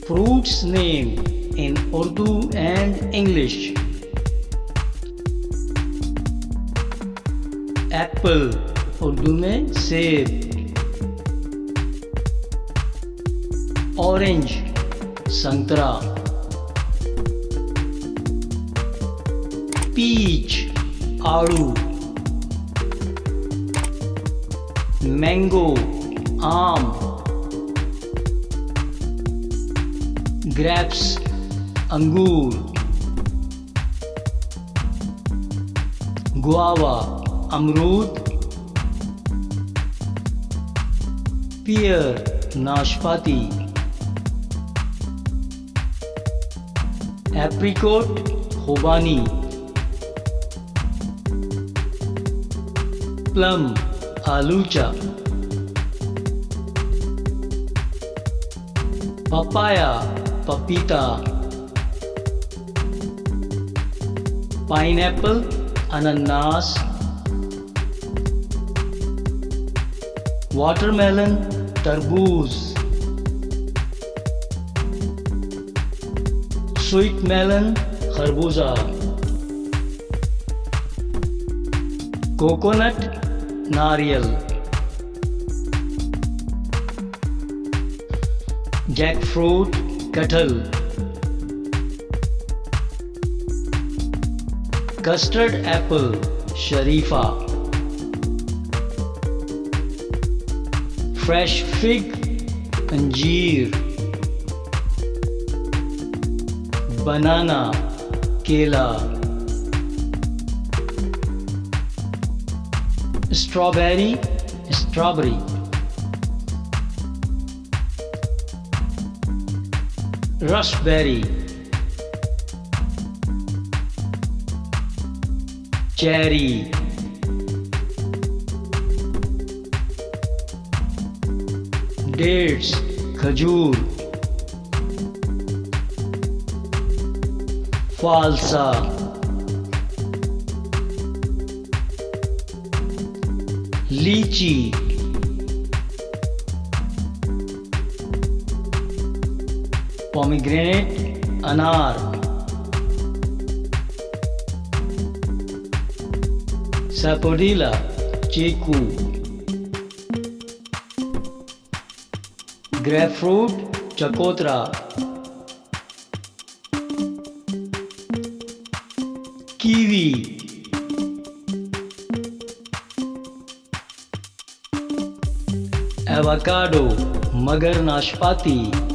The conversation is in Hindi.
fruits name in Urdu and English. Apple Urdu में सेब. Orange संतरा. Peach आड़ू. Mango आम. Grapes अंगूर. Guava अमरूद. pear नाशपाती. apricot खुबानी. plum आलूचा. papaya पपीता. pineapple अनानास. वाटरमेलन तरबूज. स्वीट मेलन खरबूजा. कोकोनट नारियल. जैकफ्रूट कटहल. कस्टर्ड एप्पल शरीफा. फ्रेश फिग अंजीर. बनाना केला. Strawberry strawberry. Raspberry. Cherry. Dates खजूर. फालसा. लीची. पोमीग्रेनेट अनार. सपोडीला चीकू. ग्रेपफ्रूट चकोतरा. कीवी. एवोकाडो मगर नाशपाती.